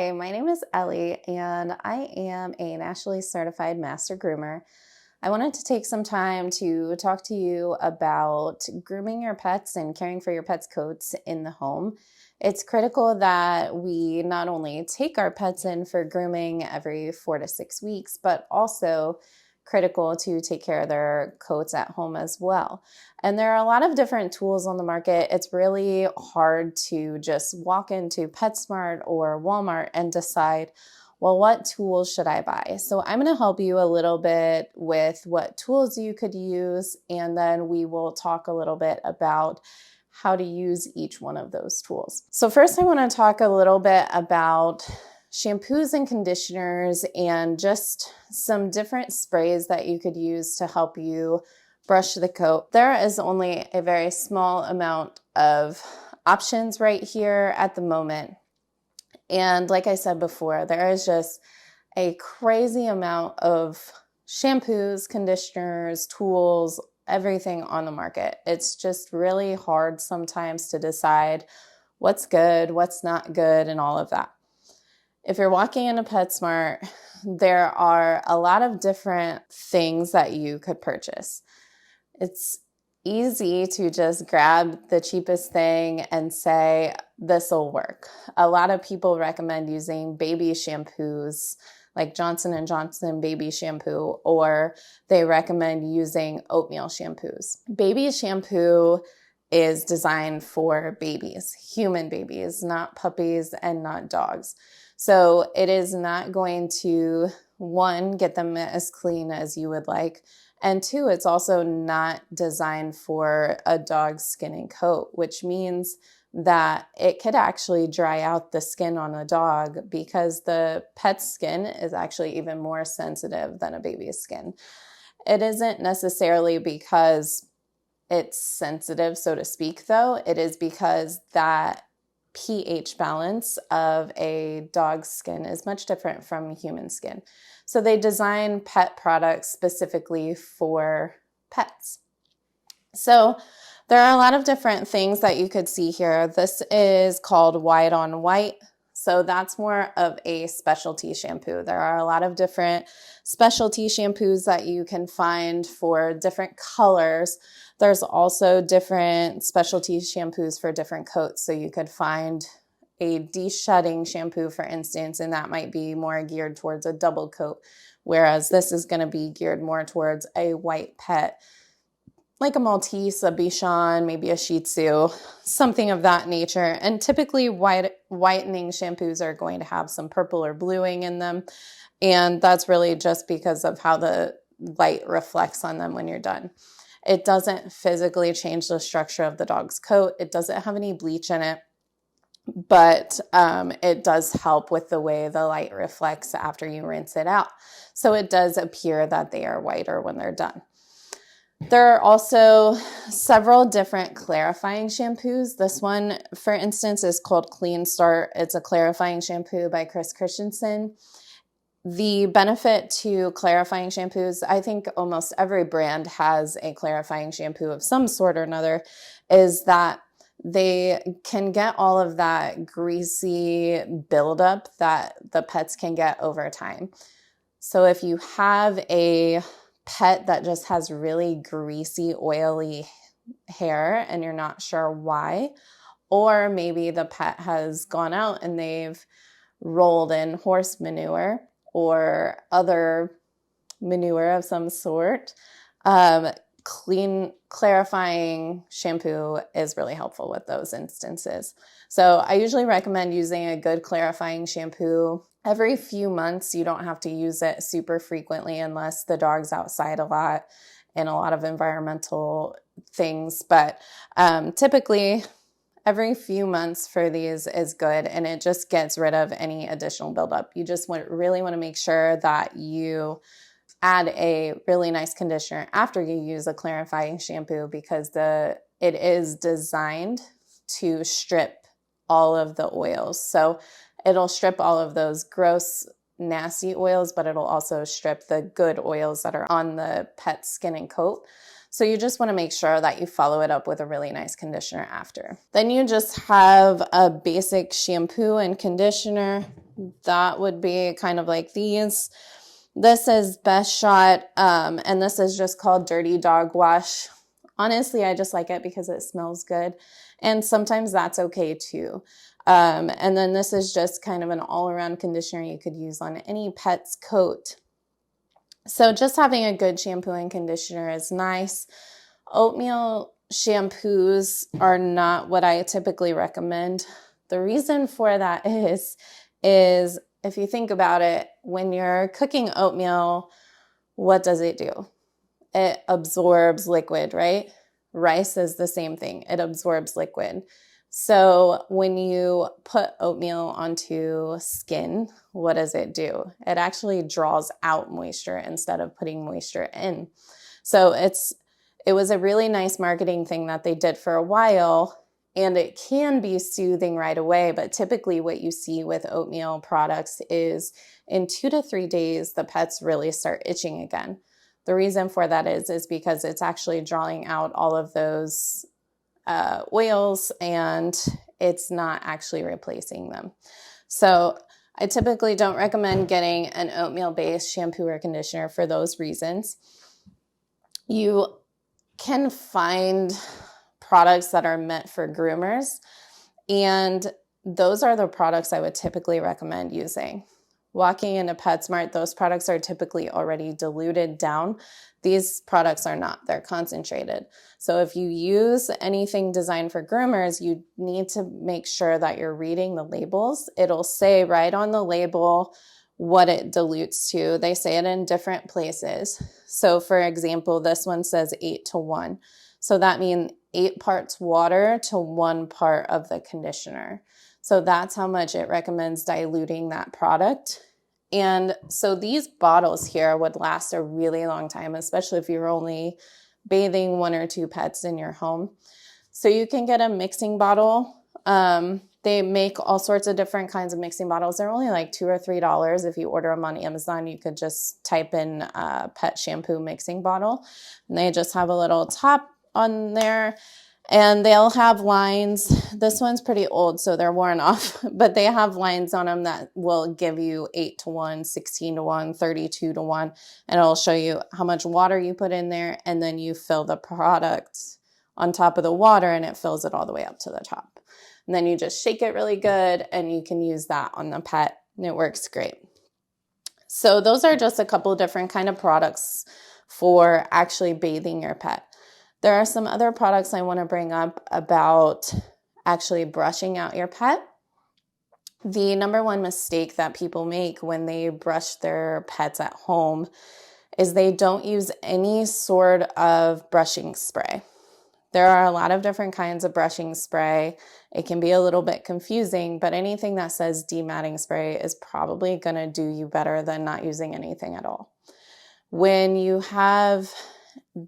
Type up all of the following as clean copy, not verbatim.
Hey, my name is Ellie, and I am a nationally certified master groomer. I wanted to take some time to talk to you about grooming your pets and caring for your pets' coats in the home. It's critical that we not only take our pets in for grooming every 4 to 6 weeks, but also critical to take care of their coats at home as well. And there are a lot of different tools on the market. It's really hard to just walk into PetSmart or Walmart and decide, well, what tools should I buy? So I'm going to help you a little bit with what tools you could use, and then we will talk a little bit about how to use each one of those tools. So first I want to talk a little bit about shampoos and conditioners and just some different sprays that you could use to help you brush the coat. There is only a very small amount of options right here at the moment. And like I said before, there is just a crazy amount of shampoos, conditioners, tools, everything on the market. It's just really hard sometimes to decide what's good, what's not good, and all of that. If you're walking into PetSmart, there are a lot of different things that you could purchase. It's easy to just grab the cheapest thing and say, this will work. A lot of people recommend using baby shampoos like Johnson & Johnson baby shampoo, or they recommend using oatmeal shampoos. Baby shampoo is designed for babies, human babies, not puppies and not dogs. So it is not going to, one, get them as clean as you would like, and two, it's also not designed for a dog's skin and coat, which means that it could actually dry out the skin on a dog because the pet's skin is actually even more sensitive than a baby's skin. It isn't necessarily because it's sensitive, so to speak, though. It is because that pH balance of a dog's skin is much different from human skin. So they design pet products specifically for pets. So there are a lot of different things that you could see here. This is called white on white. So that's more of a specialty shampoo. There are a lot of different specialty shampoos that you can find for different colors. There's also different specialty shampoos for different coats. So you could find a deshedding shampoo, for instance, and that might be more geared towards a double coat, whereas this is going to be geared more towards a white pet, like a Maltese, a Bichon, maybe a Shih Tzu, something of that nature. And typically whitening shampoos are going to have some purple or bluing in them. And that's really just because of how the light reflects on them when you're done. It doesn't physically change the structure of the dog's coat. It doesn't have any bleach in it, but it does help with the way the light reflects after you rinse it out. So it does appear that they are whiter when they're done. There are also several different clarifying shampoos. This one, for instance, is called Clean Start. It's a clarifying shampoo by Chris Christensen. The benefit to clarifying shampoos, I think almost every brand has a clarifying shampoo of some sort or another, is that they can get all of that greasy buildup that the pets can get over time. So if you have a pet that just has really greasy, oily hair and you're not sure why, or maybe the pet has gone out and they've rolled in horse manure or other manure of some sort, clean clarifying shampoo is really helpful with those instances. So I usually recommend using a good clarifying shampoo every few months. You don't have to use it super frequently unless the dog's outside a lot and a lot of environmental things. But typically every few months for these is good, and it just gets rid of any additional buildup. You just really want to make sure that you add a really nice conditioner after you use a clarifying shampoo, because it is designed to strip all of the oils. So it'll strip all of those gross, nasty oils, but it'll also strip the good oils that are on the pet's skin and coat. So you just want to make sure that you follow it up with a really nice conditioner after. Then you just have a basic shampoo and conditioner. That would be kind of like these. This is Best Shot, and this is just called Dirty Dog Wash. Honestly, I just like it because it smells good, and sometimes that's okay too. And then this is just kind of an all-around conditioner you could use on any pet's coat. So just having a good shampoo and conditioner is nice. Oatmeal shampoos are not what I typically recommend. The reason for that is if you think about it, when you're cooking oatmeal, what does it do? It absorbs liquid, right? Rice is the same thing. It absorbs liquid. So when you put oatmeal onto skin, what does it do? It actually draws out moisture instead of putting moisture in. So it was a really nice marketing thing that they did for a while, and it can be soothing right away, but typically what you see with oatmeal products is in 2 to 3 days, the pets really start itching again. The reason for that is because it's actually drawing out all of those oils, and it's not actually replacing them. So I typically don't recommend getting an oatmeal-based shampoo or conditioner for those reasons. You can find products that are meant for groomers, and those are the products I would typically recommend using. Walking into PetSmart, those products are typically already diluted down. These products are not, they're concentrated. So if you use anything designed for groomers, you need to make sure that you're reading the labels. It'll say right on the label what it dilutes to. They say it in different places. So for example, this one says 8-to-1. So that means 8 parts water to 1 part of the conditioner. So that's how much it recommends diluting that product. And so these bottles here would last a really long time, especially if you're only bathing 1 or 2 pets in your home. So you can get a mixing bottle. They make all sorts of different kinds of mixing bottles. They're only like $2 or $3. If you order them on Amazon, you could just type in pet shampoo mixing bottle, and they just have a little top on there. And they'll have lines. This one's pretty old, so they're worn off, but they have lines on them that will give you 8-to-1, 16-to-1, 32-to-1, and it'll show you how much water you put in there, and then you fill the product on top of the water, and it fills it all the way up to the top. And then you just shake it really good, and you can use that on the pet, and it works great. So those are just a couple different kind of products for actually bathing your pet. There are some other products I want to bring up about actually brushing out your pet. The number one mistake that people make when they brush their pets at home is they don't use any sort of brushing spray. There are a lot of different kinds of brushing spray. It can be a little bit confusing, but anything that says dematting spray is probably going to do you better than not using anything at all. When you have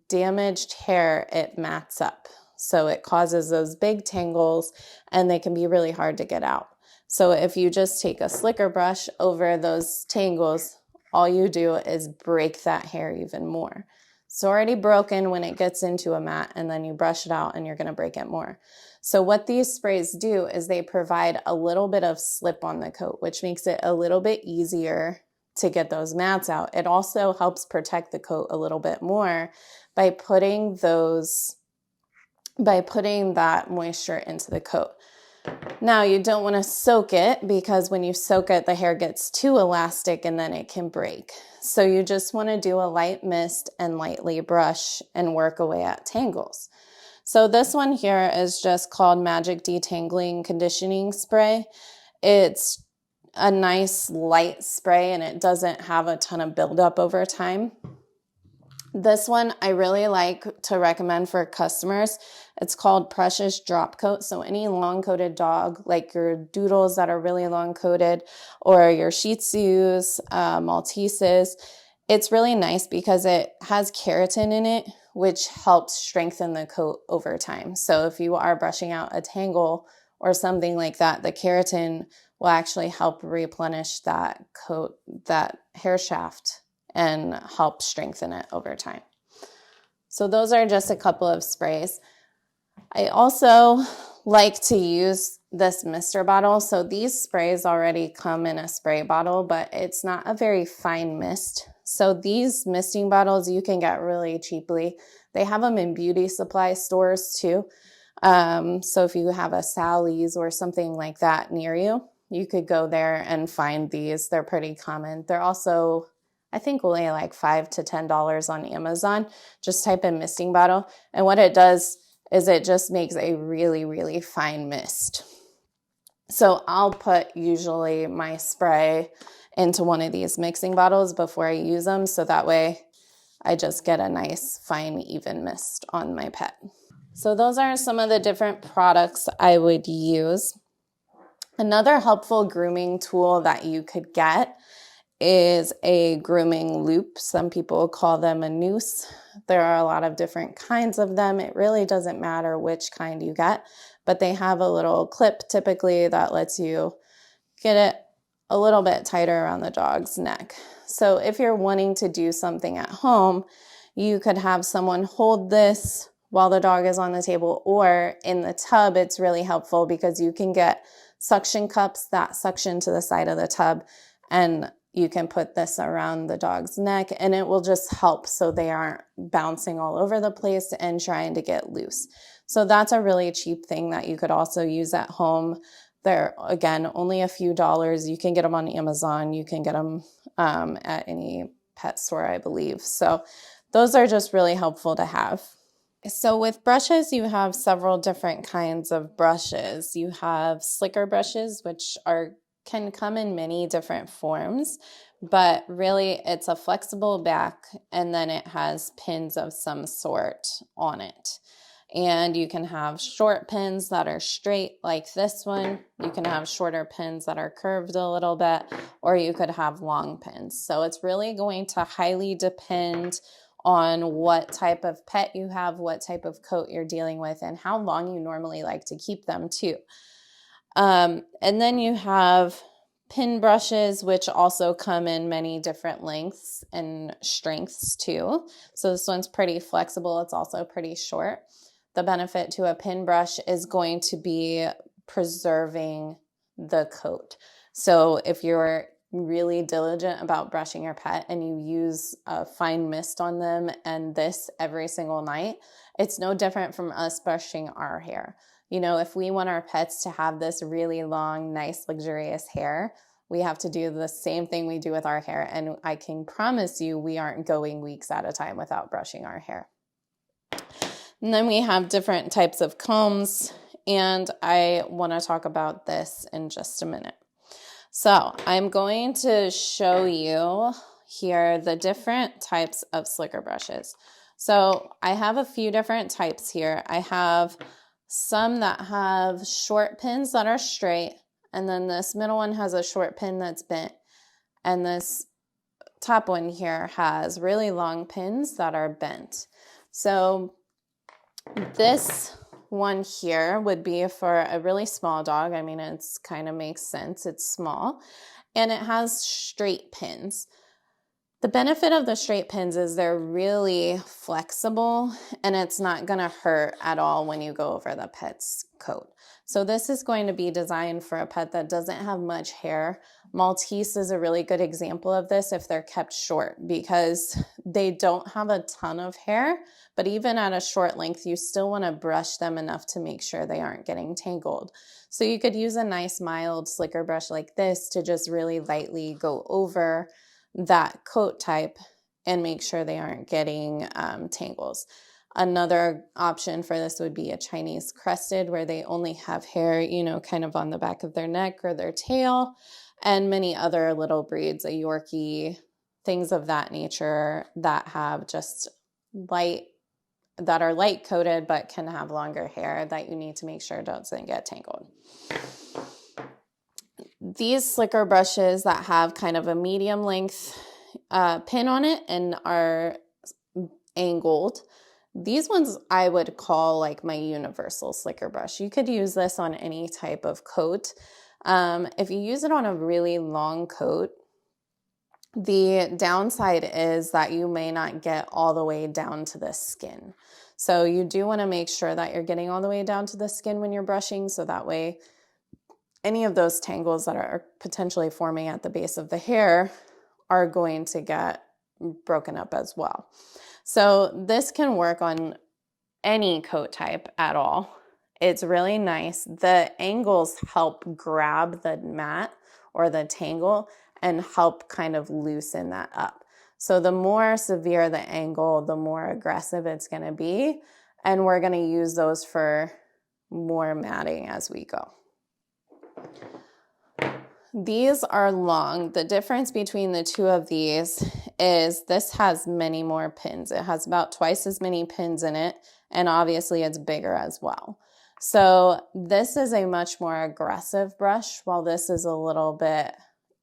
damaged hair, it mats up. So it causes those big tangles, and they can be really hard to get out. So if you just take a slicker brush over those tangles, all you do is break that hair even more. It's already broken when it gets into a mat, and then you brush it out and you're going to break it more. So what these sprays do is they provide a little bit of slip on the coat, which makes it a little bit easier to get those mats out. It also helps protect the coat a little bit more by putting that moisture into the coat. Now, you don't want to soak it, because when you soak it, the hair gets too elastic and then it can break. So you just want to do a light mist and lightly brush and work away at tangles. So this one here is just called Magic Detangling Conditioning Spray. It's a nice light spray, and it doesn't have a ton of buildup over time. This one I really like to recommend for customers. It's called Precious Drop Coat. So any long-coated dog, like your Doodles that are really long-coated, or your Shih Tzus, Malteses, it's really nice because it has keratin in it, which helps strengthen the coat over time. So if you are brushing out a tangle or something like that, the keratin will actually help replenish that coat, that hair shaft, and help strengthen it over time. So those are just a couple of sprays. I also like to use this mister bottle. So these sprays already come in a spray bottle, but it's not a very fine mist. So these misting bottles you can get really cheaply. They have them in beauty supply stores too. So if you have a Sally's or something like that near you, you could go there and find these. They're pretty common. They're also, I think, only like $5 to $10 on Amazon. Just type in misting bottle. And what it does is it just makes a really, really fine mist. So I'll put usually my spray into one of these mixing bottles before I use them. So that way I just get a nice, fine, even mist on my pet. So those are some of the different products I would use. Another helpful grooming tool that you could get is a grooming loop. Some people call them a noose. There are a lot of different kinds of them. It really doesn't matter which kind you get, but they have a little clip typically that lets you get it a little bit tighter around the dog's neck. So if you're wanting to do something at home, you could have someone hold this while the dog is on the table, or in the tub. It's really helpful because you can get suction cups that suction to the side of the tub, and you can put this around the dog's neck and it will just help so they aren't bouncing all over the place and trying to get loose. So that's a really cheap thing that you could also use at home. They're, again, only a few dollars. You can get them on Amazon. You can get them at any pet store, I believe. So those are just really helpful to have. So with brushes, you have several different kinds of brushes. You have slicker brushes, which can come in many different forms, but really it's a flexible back and then it has pins of some sort on it. And you can have short pins that are straight like this one. You can have shorter pins that are curved a little bit, or you could have long pins. So it's really going to highly depend on what type of pet you have, what type of coat you're dealing with, and how long you normally like to keep them too. And then you have pin brushes, which also come in many different lengths and strengths too. So this one's pretty flexible. It's also pretty short. The benefit to a pin brush is going to be preserving the coat. So if you're really diligent about brushing your pet and you use a fine mist on them and this every single night, it's no different from us brushing our hair. You know, if we want our pets to have this really long, nice, luxurious hair, we have to do the same thing we do with our hair. And I can promise you we aren't going weeks at a time without brushing our hair. And then we have different types of combs, and I want to talk about this in just a minute. So I'm going to show you here the different types of slicker brushes. So I have a few different types here. I have some that have short pins that are straight, and then this middle one has a short pin that's bent, and this top one here has really long pins that are bent. So this one here would be for a really small dog. I mean, it's kind of makes sense. It's small and it has straight pins. The benefit of the straight pins is they're really flexible and it's not going to hurt at all when you go over the pet's coat. So this is going to be designed for a pet that doesn't have much hair. Maltese is a really good example of this if they're kept short because they don't have a ton of hair, but even at a short length, you still want to brush them enough to make sure they aren't getting tangled. So you could use a nice mild slicker brush like this to just really lightly go over that coat type and make sure they aren't getting tangles. Another option for this would be a Chinese crested where they only have hair, you know, kind of on the back of their neck or their tail, and many other little breeds, a Yorkie, things of that nature that have just that are light coated but can have longer hair that you need to make sure doesn't get tangled. These slicker brushes that have kind of a medium length pin on it and are angled, these ones I would call like my universal slicker brush. You could use this on any type of coat. If you use it on a really long coat, The downside is that you may not get all the way down to the skin. So you do want to make sure that you're getting all the way down to the skin when you're brushing, so that way any of those tangles that are potentially forming at the base of the hair are going to get broken up as well. So this can work on any coat type at all. It's really nice. The angles help grab the mat or the tangle and help kind of loosen that up. So the more severe the angle, the more aggressive it's going to be. And we're going to use those for more matting as we go. These are long. The difference between the two of these is this has many more pins. It has about twice as many pins in it, and obviously it's bigger as well. So this is a much more aggressive brush, while this is a little bit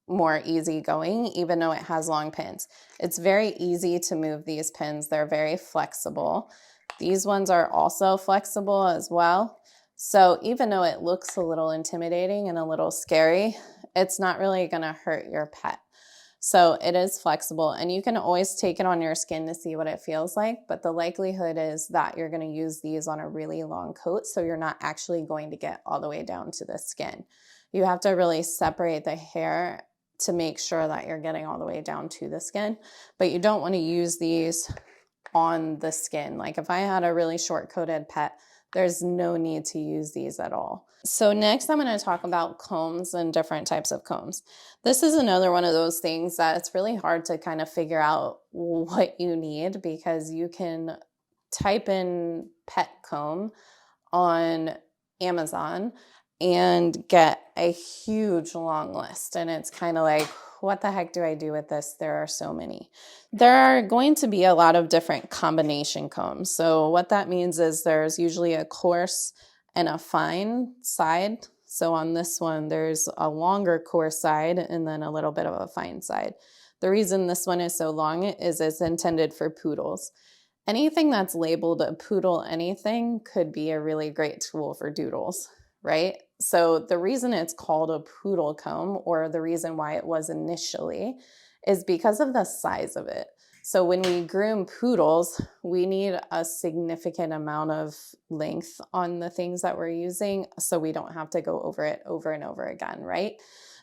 more easygoing, even though it has long pins. It's very easy to move these pins. They're very flexible. These ones are also flexible as well. So even though it looks a little intimidating and a little scary, it's not really going to hurt your pet. So it is flexible, and you can always take it on your skin to see what it feels like, but the likelihood is that you're going to use these on a really long coat, so you're not actually going to get all the way down to the skin. You have to really separate the hair to make sure that you're getting all the way down to the skin, but you don't want to use these on the skin. Like if I had a really short coated pet, there's no need to use these at all. So next I'm going to talk about combs and different types of combs. This is another one of those things that it's really hard to kind of figure out what you need, because you can type in pet comb on Amazon and get a huge long list. And it's kind of like, what the heck do I do with this? There are so many. There are going to be a lot of different combination combs. So what that means is there's usually a coarse and a fine side. So on this one, there's a longer coarse side and then a little bit of a fine side. The reason this one is so long is it's intended for poodles. Anything that's labeled a poodle anything could be a really great tool for doodles, right? So the reason it's called a poodle comb, or the reason why it was initially, is because of the size of it. So when we groom poodles, we need a significant amount of length on the things that we're using, so we don't have to go over it over and over again, right?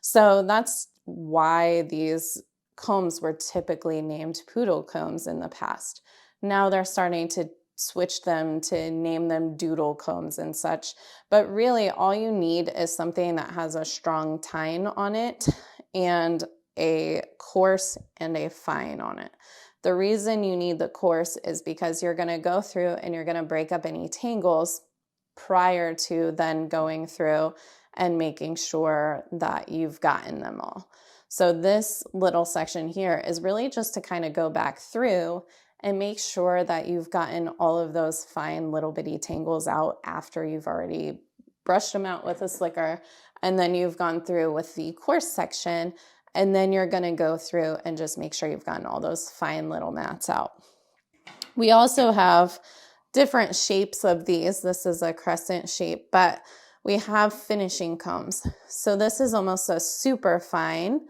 So that's why these combs were typically named poodle combs in the past. Now they're starting to switch them to name them doodle combs and such. But really all you need is something that has a strong tine on it and a coarse and a fine on it. The reason you need the coarse is because you're going to go through and you're going to break up any tangles prior to then going through and making sure that you've gotten them all. So this little section here is really just to kind of go back through and make sure that you've gotten all of those fine little bitty tangles out after you've already brushed them out with a slicker, and then you've gone through with the coarse section, and then you're going to go through and just make sure you've gotten all those fine little mats out. We also have different shapes of these. This is a crescent shape, but we have finishing combs. So this is almost a super fine,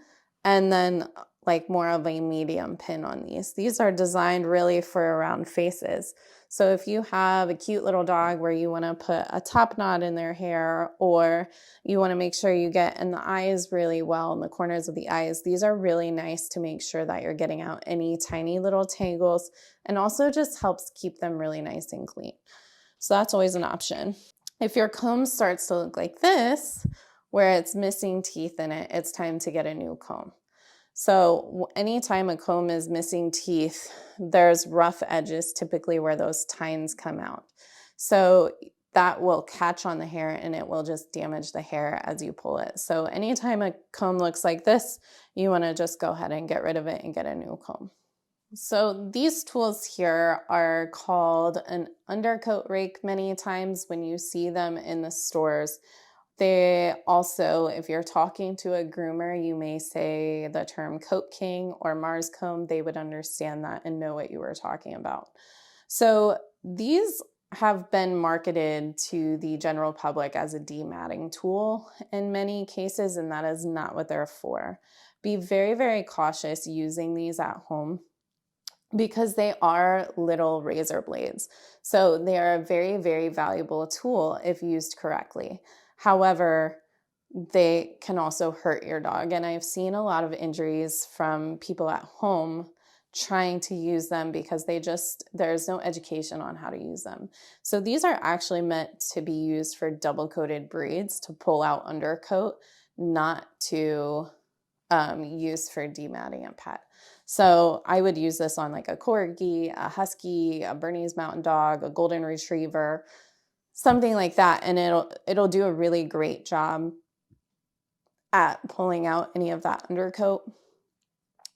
and then like more of a medium pin on these. These are designed really for around faces. So if you have a cute little dog where you want to put a top knot in their hair, or you want to make sure you get in the eyes really well, in the corners of the eyes, these are really nice to make sure that you're getting out any tiny little tangles, and also just helps keep them really nice and clean. So that's always an option. If your comb starts to look like this, where it's missing teeth in it, it's time to get a new comb. So anytime a comb is missing teeth, there's rough edges typically where those tines come out. So that will catch on the hair and it will just damage the hair as you pull it. So anytime a comb looks like this, you want to just go ahead and get rid of it and get a new comb. So these tools here are called an undercoat rake many times when you see them in the stores. They also, if you're talking to a groomer, you may say the term Coat King or Mars comb. They would understand that and know what you were talking about. So these have been marketed to the general public as a dematting tool in many cases, and that is not what they're for. be very, very cautious using these at home because they are little razor blades. So they are a very, very valuable tool if used correctly. However, they can also hurt your dog. And I've seen a lot of injuries from people at home trying to use them because there's no education on how to use them. So these are actually meant to be used for double-coated breeds to pull out undercoat, not to use for dematting a pet. So I would use this on like a corgi, a husky, a Bernese mountain dog, a golden retriever, something like that, and it'll do a really great job at pulling out any of that undercoat.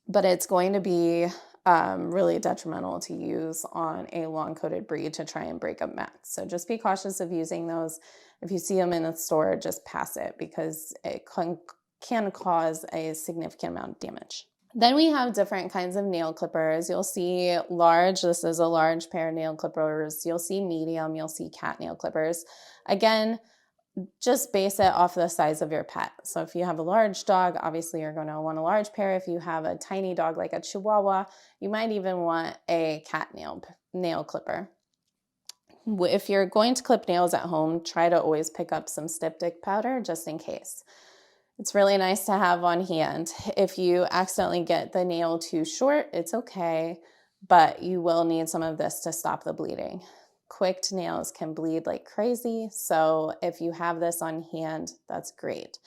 But it's going to be really detrimental to use on a long-coated breed to try and break up mats. So just be cautious of using those. If you see them in the store, just pass it because it can cause a significant amount of damage. Then we have different kinds of nail clippers. You'll see large, this is a large pair of nail clippers. You'll see medium, you'll see cat nail clippers. Again, just base it off the size of your pet. So if you have a large dog, obviously you're going to want a large pair. If you have a tiny dog like a Chihuahua, you might even want a cat nail clipper. If you're going to clip nails at home, try to always pick up some styptic powder just in case. It's really nice to have on hand. If you accidentally get the nail too short, it's okay, but you will need some of this to stop the bleeding. Quicked nails can bleed like crazy, so if you have this on hand, that's great.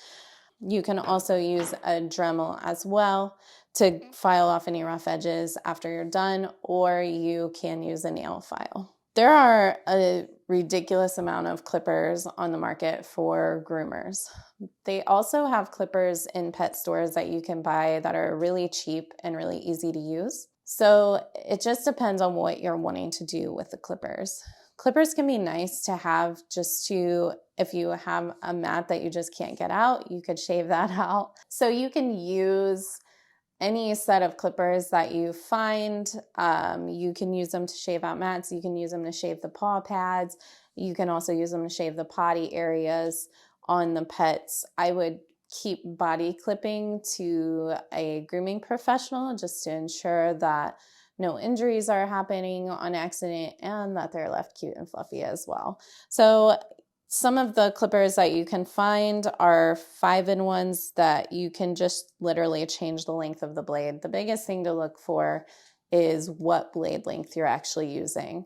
You can also use a Dremel as well to file off any rough edges after you're done, or you can use a nail file. There are a ridiculous amount of clippers on the market for groomers. They also have clippers in pet stores that you can buy that are really cheap and really easy to use. So it just depends on what you're wanting to do with the clippers. Clippers can be nice to have if you have a mat that you just can't get out, you could shave that out. So you can use any set of clippers that you find. You can use them to shave out mats. You can use them to shave the paw pads. You can also use them to shave the potty areas on the pets. I would keep body clipping to a grooming professional just to ensure that no injuries are happening on accident and that they're left cute and fluffy as well. So some of the clippers that you can find are 5-in-1s that you can just literally change the length of the blade. The biggest thing to look for is what blade length you're actually using.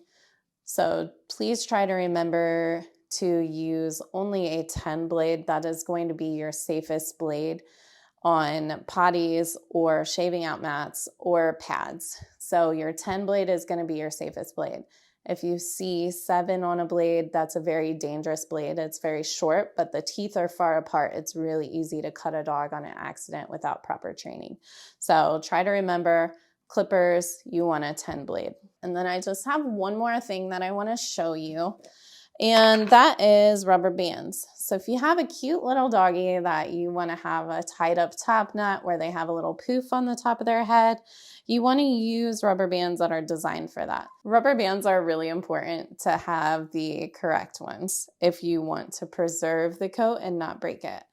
So please try to remember to use only a 10 blade. That is going to be your safest blade on potties or shaving out mats or pads. So your 10 blade is going to be your safest blade. If you see 7 on a blade, that's a very dangerous blade. It's very short, but the teeth are far apart. It's really easy to cut a dog on an accident without proper training. So try to remember clippers, you want a 10 blade. And then I just have one more thing that I want to show you, and that is rubber bands. So if you have a cute little doggy that you want to have a tied up top knot where they have a little poof on the top of their head, you want to use rubber bands that are designed for that. Rubber bands are really important to have the correct ones if you want to preserve the coat and not break it.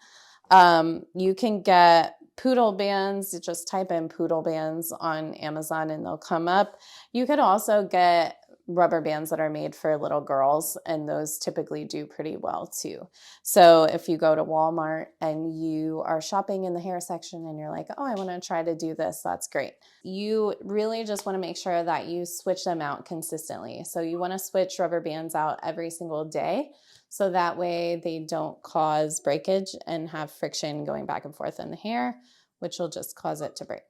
You can get poodle bands. Just type in poodle bands on Amazon and they'll come up. You could also get rubber bands that are made for little girls, and those typically do pretty well too. So if you go to Walmart and you are shopping in the hair section and you're like, oh, I want to try to do this, that's great. You really just want to make sure that you switch them out consistently. So you want to switch rubber bands out every single day, so that way they don't cause breakage and have friction going back and forth in the hair, which will just cause it to break.